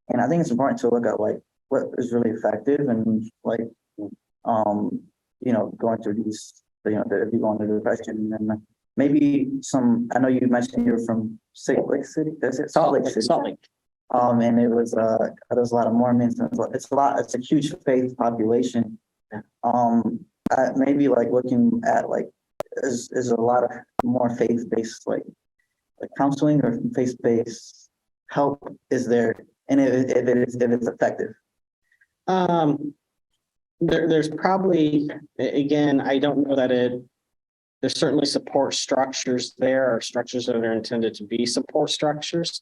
Speaker 5: And I think it's important to look at like what is really effective and like going through these, if you go into depression and maybe I know you mentioned you're from Salt Lake City, that's it, Salt Lake City.
Speaker 1: Salt Lake.
Speaker 5: And it was there's a lot of Mormons and it's a huge faith population. Maybe like looking at like is a lot of more faith-based like counseling or faith-based help is there, and if it's effective.
Speaker 1: There's probably, again, I don't know that there's certainly support structures there, or structures that are intended to be support structures.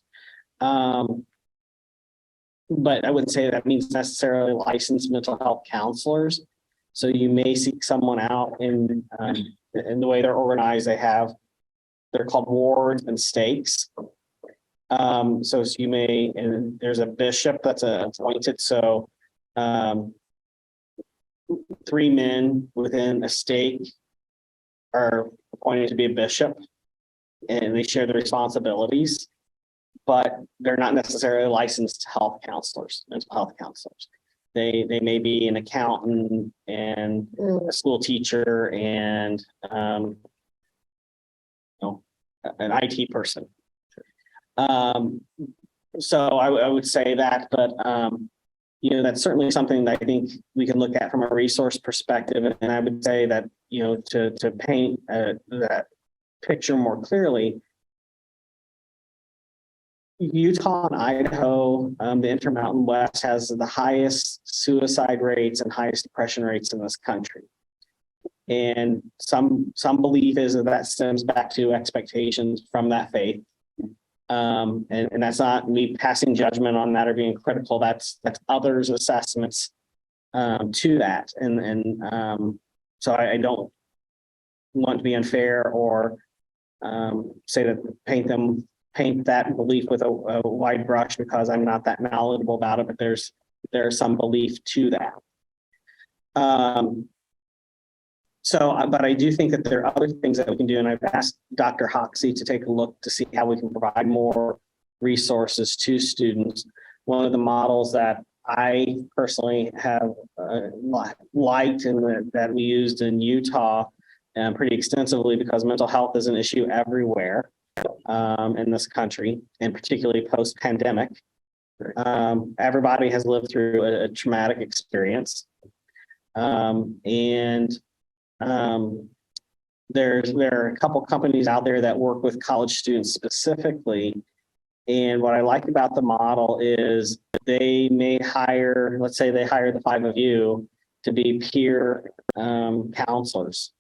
Speaker 1: But I wouldn't say that means necessarily licensed mental health counselors. So you may seek someone out in the way they're organized, they're called wards and stakes. So you may, and there's a bishop that's appointed. So 3 men within a stake are appointed to be a bishop, and they share the responsibilities, but they're not necessarily licensed health counselors, mental health counselors. They may be an accountant and a school teacher and an IT person. So I would say that, but that's certainly something that I think we can look at from a resource perspective. And I would say that, to paint that picture more clearly, Utah and Idaho, the Intermountain West has the highest suicide rates and highest depression rates in this country. And some belief is that stems back to expectations from that faith. And that's not me passing judgment on that or being critical. That's others' assessments to that. And so I don't want to be unfair or say that paint that belief with a wide brush, because I'm not that knowledgeable about it, but there's some belief to that. But I do think that there are other things that we can do, and I've asked Dr. Hoxie to take a look to see how we can provide more resources to students. One of the models that I personally have liked and that we used in Utah pretty extensively, because mental health is an issue everywhere in this country, and particularly post-pandemic. Everybody has lived through a traumatic experience. There are a couple companies out there that work with college students specifically. And what I like about the model is they may hire, let's say they hire the 5 of you to be peer counselors.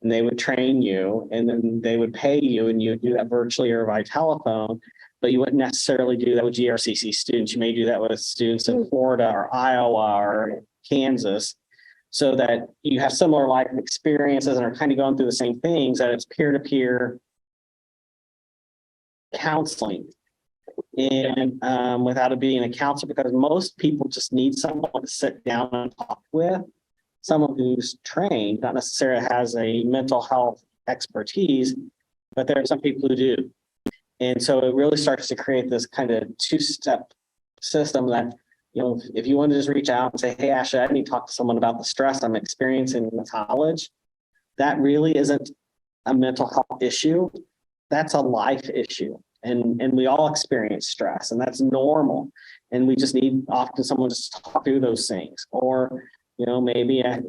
Speaker 1: And they would train you, and then they would pay you, and you would do that virtually or by telephone. But you wouldn't necessarily do that with GRCC students. You may do that with students in Florida or Iowa or Kansas, so that you have similar life experiences and are kind of going through the same things, that it's peer-to-peer counseling. And without it being a counselor, because most people just need someone to sit down and talk with. Someone who's trained, not necessarily has a mental health expertise, but there are some people who do. And so it really starts to create this kind of two-step system that, you know, if you want to just reach out and say, hey, Ashley, I need to talk to someone about the stress I'm experiencing in college, that really isn't a mental health issue. That's a life issue. And we all experience stress, and that's normal. And we just need often someone to talk through those things. Or, you know, maybe I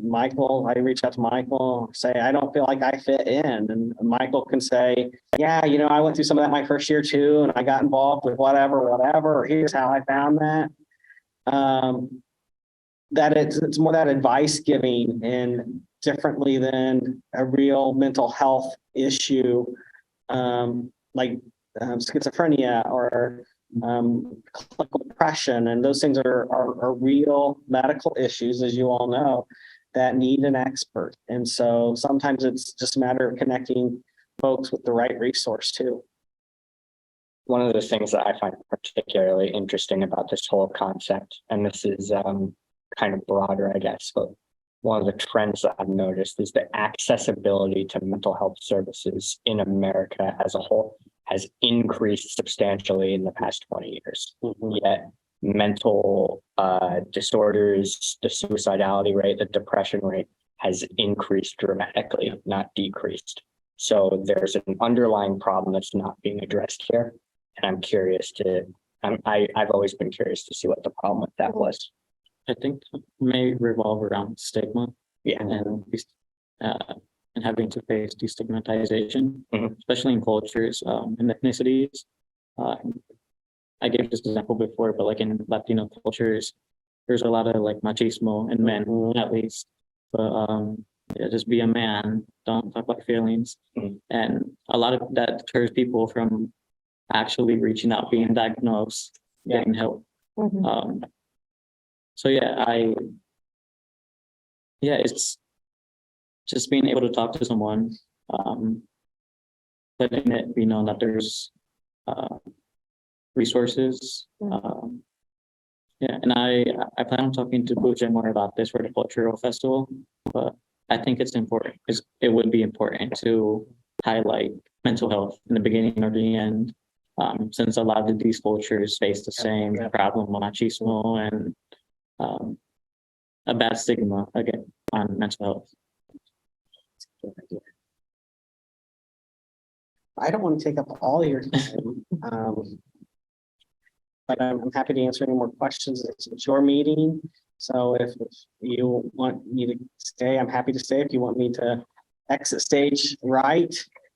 Speaker 1: reach out to Michael, say, I don't feel like I fit in. And Michael can say, yeah, you know, I went through some of that my first year too, and I got involved with whatever, or here's how I found that. That it's more that advice giving, and differently than a real mental health issue, like schizophrenia or clinical depression. And those things are real medical issues, as you all know, that need an expert. And so sometimes it's just a matter of connecting folks with the right resource too.
Speaker 4: One of the things that I find particularly interesting about this whole concept, and this is kind of broader, I guess, but one of the trends that I've noticed is the accessibility to mental health services in America as a whole has increased substantially in the past 20 years. Yet mental disorders, the suicidality rate, the depression rate has increased dramatically, not decreased. So there's an underlying problem that's not being addressed here. And I'm curious I've always been curious to see what the problem with that was.
Speaker 2: I think it may revolve around stigma.
Speaker 4: Yeah.
Speaker 2: And having to face destigmatization,
Speaker 4: Mhm.
Speaker 2: especially in cultures and ethnicities. I gave this example before, but like in Latino cultures, there's a lot of like machismo in men, at least. But yeah, just be a man, don't talk about feelings.
Speaker 4: Mhm.
Speaker 2: And a lot of that deters people from actually reaching out, being diagnosed, getting help.
Speaker 6: Mhm.
Speaker 2: So it's just being able to talk to someone, letting it be known that there's resources. And I plan on talking to Pooja more about this horticultural festival, but I think it's important because it would be important to highlight mental health in the beginning or the end, since a lot of these cultures face the same problem, machismo, and a bad stigma again on mental health.
Speaker 1: I don't want to take up all your time, but I'm happy to answer any more questions. It's your meeting. So if you want me to stay, I'm happy to stay. If you want me to exit stage right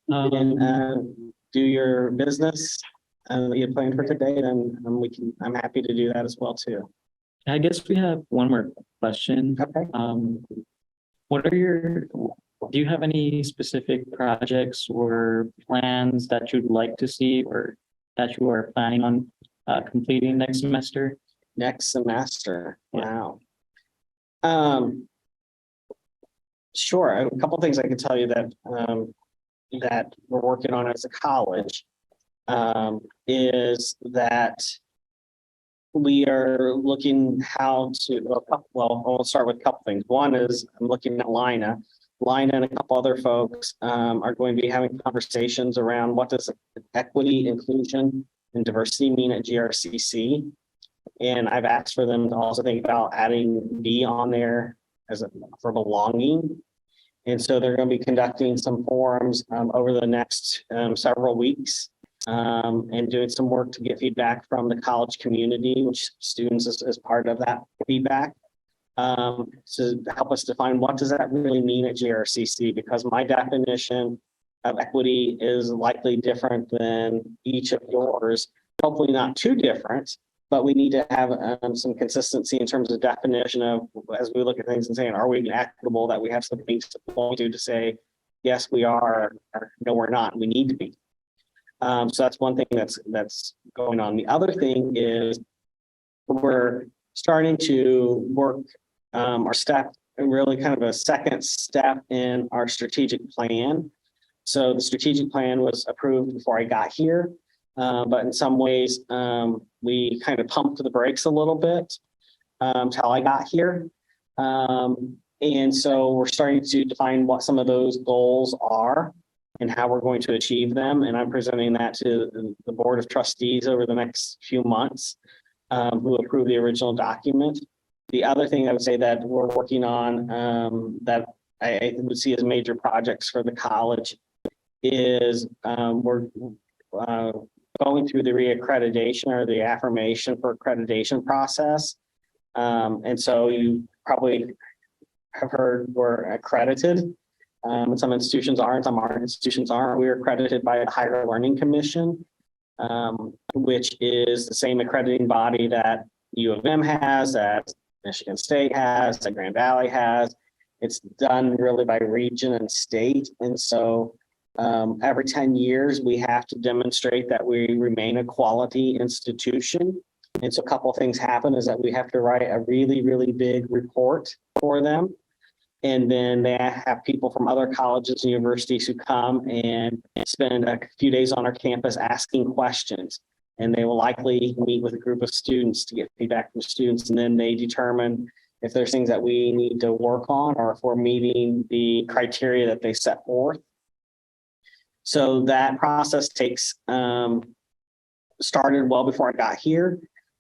Speaker 1: and do your business that you planned for today, then I'm happy to do that as well too.
Speaker 2: I guess we have one more question.
Speaker 1: Okay.
Speaker 2: Do you have any specific projects or plans that you'd like to see or that you are planning on completing next semester?
Speaker 1: Next semester. Wow. Sure. A couple of things I can tell you that that we're working on as a college is that we are looking how to, well, I'll start with a couple things. One is I'm looking at Lina. Lina and a couple other folks are going to be having conversations around what does equity, inclusion, and diversity mean at GRCC. And I've asked for them to also think about adding B on there for belonging. And so they're going to be conducting some forums over the next several weeks and doing some work to get feedback from the college community, which students is part of that feedback, to help us define what does that really mean at GRCC, because my definition of equity is likely different than each of yours, hopefully not too different, but we need to have some consistency in terms of definition of, as we look at things and saying, are we equitable, that we have something to point to say, yes, we are, or no, we're not, we need to be. So that's one thing that's going on. The other thing is we're starting to work our step, really kind of a second step in our strategic plan. So the strategic plan was approved before I got here. But in some ways, we kind of pumped the brakes a little bit till I got here. And so we're starting to define what some of those goals are and how we're going to achieve them. And I'm presenting that to the Board of Trustees over the next few months, who approve the original document. The other thing I would say that we're working on, that I would see as major projects for the college is we're going through the reaccreditation or the affirmation for accreditation process. And so you probably have heard we're accredited. And some institutions aren't, some institutions aren't. We're accredited by the Higher Learning Commission, which is the same accrediting body that U of M has, that Michigan State has, that Grand Valley has. It's done really by region and state. And so every 10 years, we have to demonstrate that we remain a quality institution. And so a couple of things happen is that we have to write a really, really big report for them. And then they have people from other colleges and universities who come and spend a few days on our campus asking questions. And they will likely meet with a group of students to get feedback from students. And then they determine if there's things that we need to work on or if we're meeting the criteria that they set forth. So that process started well before I got here.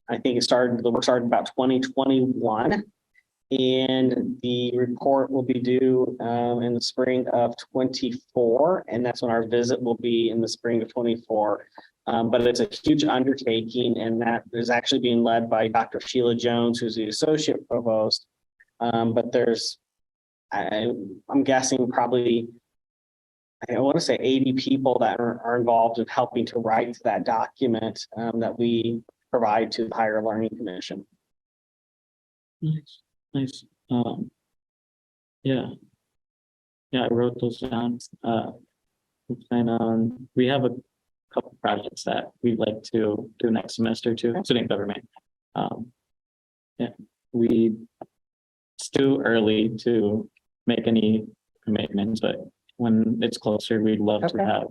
Speaker 1: I think the work started about 2021. And the report will be due in the spring of 24. And that's when our visit will be in the spring of 24. But it's a huge undertaking, and that is actually being led by Dr. Sheila Jones, who's the associate provost. But there's, I'm guessing probably, I want to say 80 people that are involved in helping to write that document that we provide to the Higher Learning Commission.
Speaker 2: Nice, nice. Yeah. Yeah, I wrote those down. We plan on, we have a couple projects that we'd like to do next semester too, student government. Yeah, it's too early to make any commitments, but when it's closer, we'd love to have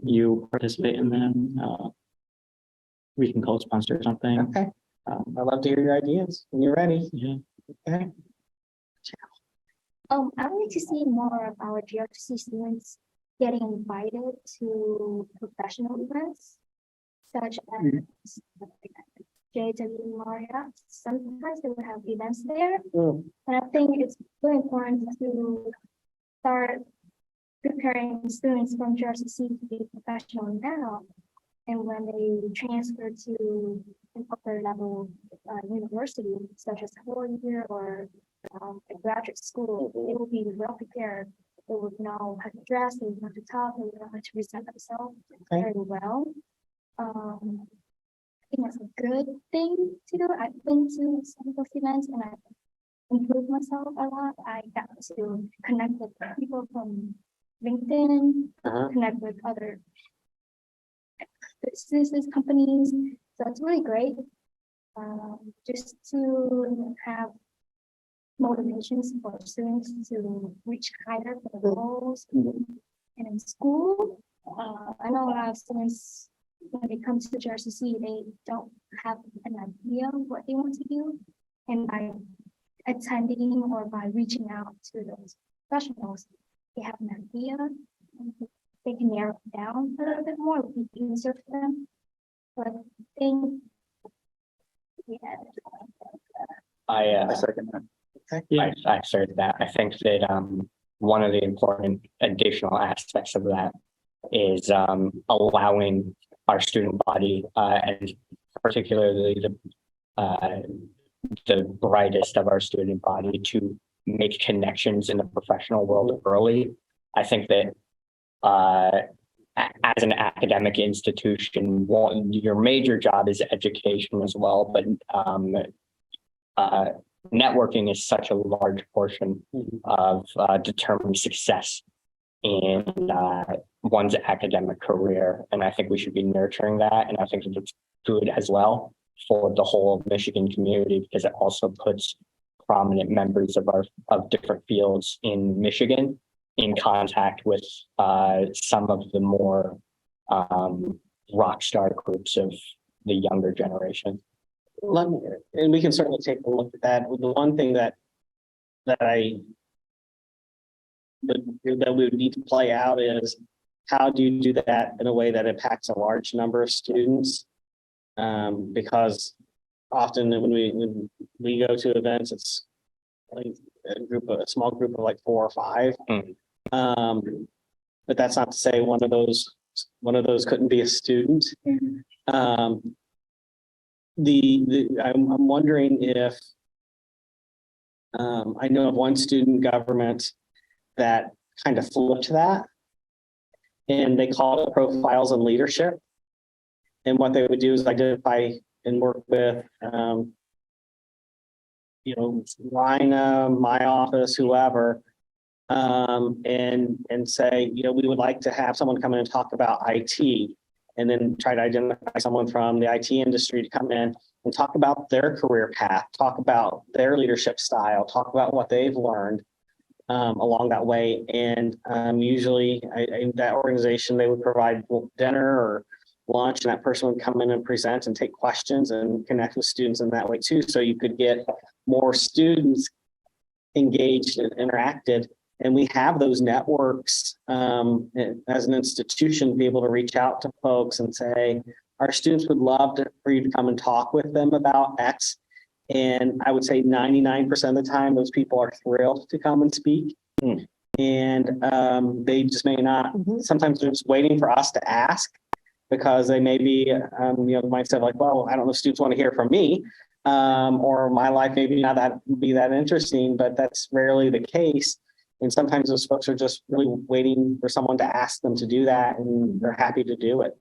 Speaker 2: you participate in them. We can co-sponsor something.
Speaker 1: Okay. I'd love to hear your ideas when you're ready.
Speaker 2: Yeah.
Speaker 1: Okay.
Speaker 3: I would like to see more of our GRC students getting invited to professional events, such as JW Marriott. Sometimes they will have events there. And I think it's really important to start preparing students from GRCC to be professional now. And when they transfer to an upper level university, such as 4-year or a graduate school, they will be well prepared. They would know how to dress, they would know how to talk, they would know how to present themselves very well. I think that's a good thing to do. I've been to some of those events and I've improved myself a lot. I got to connect with people from LinkedIn, connect with other businesses, companies. So it's really great. Just to have motivations for students to reach higher for the goals. And in school, I know a lot of students, when it comes to GRCC, they don't have an idea of what they want to do. And by attending or by reaching out to those professionals, they have an idea. They can narrow it down a little bit more, it would be easier for them. But I think,
Speaker 5: I second that.
Speaker 2: Yeah.
Speaker 4: I started that. I think that one of the important additional aspects of that is allowing our student body and particularly the brightest of our student body to make connections in the professional world early. I think that as an academic institution, your major job is education as well, but networking is such a large portion of determined success in one's academic career. And I think we should be nurturing that. And I think that it's good as well for the whole Michigan community, because it also puts prominent members of different fields in Michigan in contact with some of the more rock star groups of the younger generation.
Speaker 1: And we can certainly take a look at that. The one thing that we would need to play out is how do you do that in a way that impacts a large number of students? Because often when we go to events, it's like a small group of like 4 or 5. But that's not to say one of those couldn't be a student. I'm wondering if I know of one student government that kind of flipped that, and they called it profiles in leadership. And what they would do is identify and work with, Lina, my office, whoever, and say, we would like to have someone come in and talk about IT, and then try to identify someone from the IT industry to come in and talk about their career path, talk about their leadership style, talk about what they've learned along that way. And usually that organization, they would provide dinner or lunch, and that person would come in and present and take questions and connect with students in that way too. So you could get more students engaged and interacted. And we have those networks as an institution to be able to reach out to folks and say, our students would love for you to come and talk with them about X. And I would say 99% of the time, those people are thrilled to come and speak. And they just may not, sometimes they're just waiting for us to ask, because they may be, might say like, well, I don't know if students want to hear from me, or my life maybe not be that interesting, but that's rarely the case. And sometimes those folks are just really waiting for someone to ask them to do that, and they're happy to do it.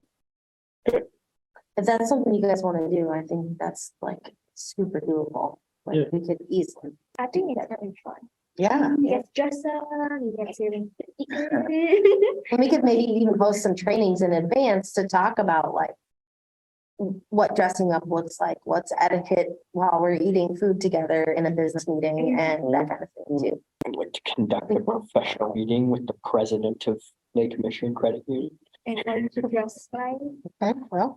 Speaker 6: If that's something you guys want to do, I think that's like super doable. Like we could easily.
Speaker 3: I think it's very fun.
Speaker 1: Yeah.
Speaker 3: You get dressed up, you get to.
Speaker 6: And we could maybe even host some trainings in advance to talk about like what dressing up looks like, what's etiquette while we're eating food together in a business meeting, and that kind of thing too.
Speaker 4: I'd like to conduct a professional meeting with the president of Lake Michigan Credit Union.
Speaker 3: And what you dress like.
Speaker 1: Okay, well,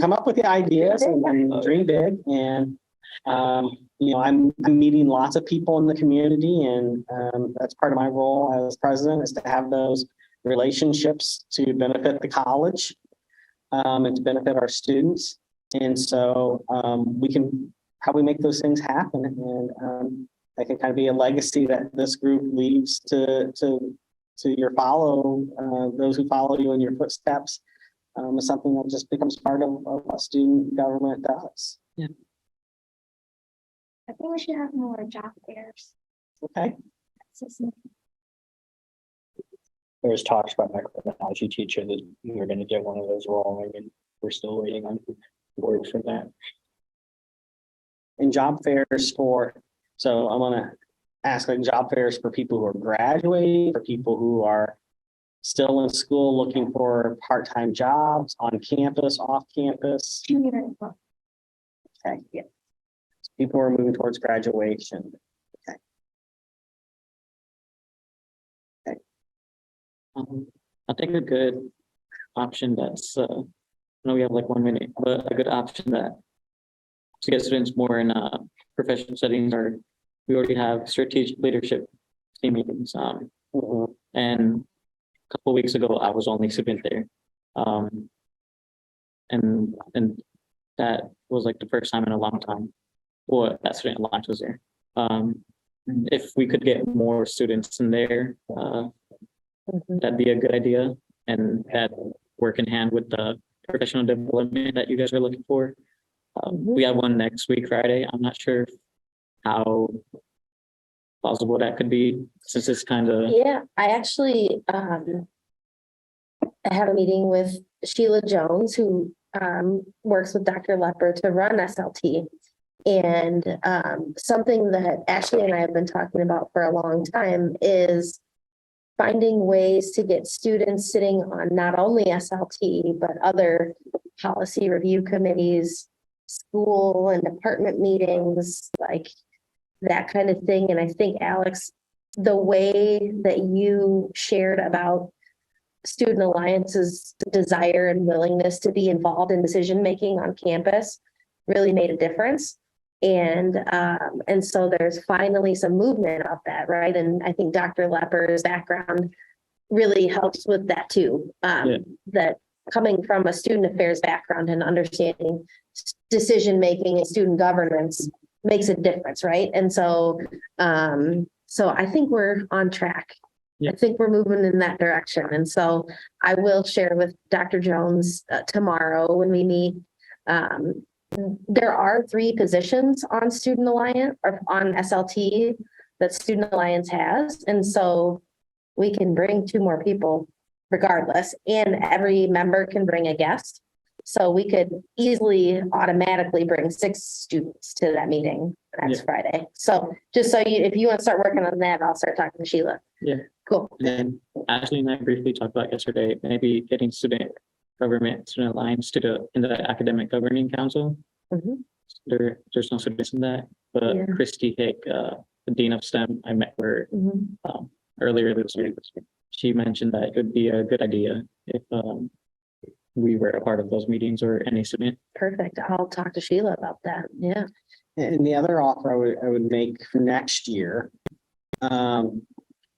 Speaker 1: come up with the ideas and dream big. And, I'm meeting lots of people in the community, and that's part of my role as president, is to have those relationships to benefit the college and to benefit our students. And so how we make those things happen. And that can kind of be a legacy that this group leaves to your those who follow you in your footsteps, is something that just becomes part of what student government does.
Speaker 2: Yeah.
Speaker 3: I think we should have more job fairs.
Speaker 1: Okay.
Speaker 4: There's talks about my criminology teacher that we're going to get one of those rolling, and we're still waiting on word from that.
Speaker 1: And job fairs so I'm going to ask like job fairs for people who are graduating, for people who are still in school looking for part-time jobs on campus, off campus. Okay, yeah. People are moving towards graduation. Okay. Okay.
Speaker 2: I think a good option that's, I know we have like 1 minute, but a good option that to get students more in professional settings are, we already have strategic leadership team meetings. And a couple of weeks ago, I was only student there. And that was like the first time in a long time. Well, that student launch was there. If we could get more students in there, that'd be a good idea. And that work in hand with the professional development that you guys are looking for. We have one next week, Friday. I'm not sure how plausible that could be, since it's kind of.
Speaker 6: Yeah, I actually I had a meeting with Sheila Jones, who works with Dr. Lepper to run SLT. And something that Ashley and I have been talking about for a long time is finding ways to get students sitting on not only SLT, but other policy review committees, school and department meetings, like that kind of thing. And I think, Alex, the way that you shared about Student Alliance's desire and willingness to be involved in decision-making on campus really made a difference. And so there's finally some movement of that, right? And I think Dr. Lepper's background really helps with that too.
Speaker 2: Yeah.
Speaker 6: That coming from a student affairs background and understanding decision-making and student governance makes a difference, right? And so, so I think we're on track.
Speaker 2: Yeah.
Speaker 6: I think we're moving in that direction. And so I will share with Dr. Jones tomorrow when we meet. There are 3 positions on Student Alliance or on SLT that Student Alliance has. And so we can bring 2 more people regardless, and every member can bring a guest. So we could easily automatically bring 6 students to that meeting next Friday. So just so you, if you want to start working on that, I'll start talking to Sheila.
Speaker 2: Yeah.
Speaker 6: Cool.
Speaker 2: And Ashley and I briefly talked about yesterday, maybe getting student alliance in the academic governing council.
Speaker 6: Mhm.
Speaker 2: There's no students in that, but
Speaker 6: Yeah.
Speaker 2: Christy Hick, the dean of STEM, I met her
Speaker 6: Mhm.
Speaker 2: earlier this week. She mentioned that it would be a good idea if we were a part of those meetings or any student.
Speaker 6: Perfect. I'll talk to Sheila about that. Yeah.
Speaker 1: And the other offer I would make for next year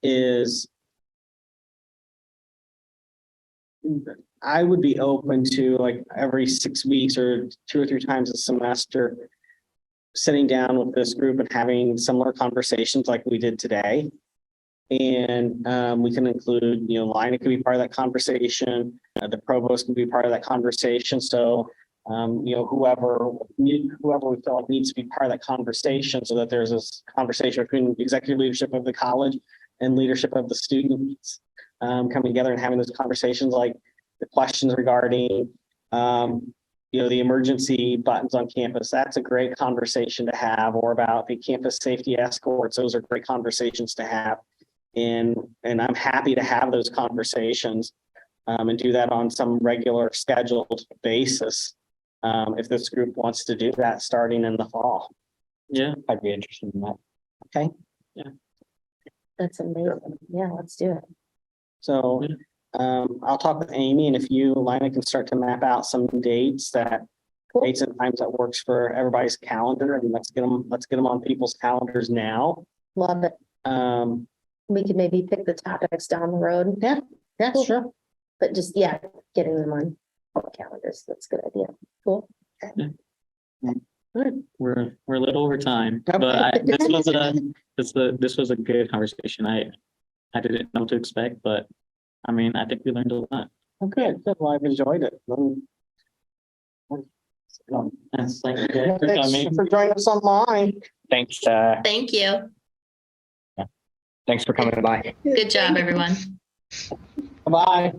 Speaker 1: is I would be open to, like, every 6 weeks or 2 or 3 times a semester, sitting down with this group and having similar conversations like we did today. And we can include, Lina could be part of that conversation, the provost can be part of that conversation. So, whoever we feel like needs to be part of that conversation, so that there's this conversation between executive leadership of the college and leadership of the students coming together and having those conversations, like the questions regarding, the emergency buttons on campus. That's a great conversation to have, or about the campus safety escorts. Those are great conversations to have. And I'm happy to have those conversations and do that on some regular scheduled basis. If this group wants to do that starting in the fall.
Speaker 2: Yeah.
Speaker 4: I'd be interested in that.
Speaker 1: Okay.
Speaker 6: That's amazing. Yeah, let's do it.
Speaker 1: So I'll talk with Amy, and if you, Lina, can start to map out some dates
Speaker 6: Cool.
Speaker 1: and times that works for everybody's calendar, and let's get them on people's calendars now.
Speaker 6: Love it. We could maybe pick the topics down the road.
Speaker 1: Yeah,
Speaker 6: Cool.
Speaker 1: sure.
Speaker 6: But just, getting them on calendars. That's a good idea. Cool.
Speaker 2: We're a little over time,
Speaker 1: Okay.
Speaker 2: but this was a good conversation. I didn't know what to expect, but I mean, I think we learned a lot.
Speaker 1: Okay, good. Well, I've enjoyed it.
Speaker 2: That's like, good for
Speaker 1: Thanks
Speaker 2: coming.
Speaker 1: for joining us online.
Speaker 4: Thanks,
Speaker 7: Thank you.
Speaker 4: thanks for coming by.
Speaker 7: Good job, everyone.
Speaker 1: Bye.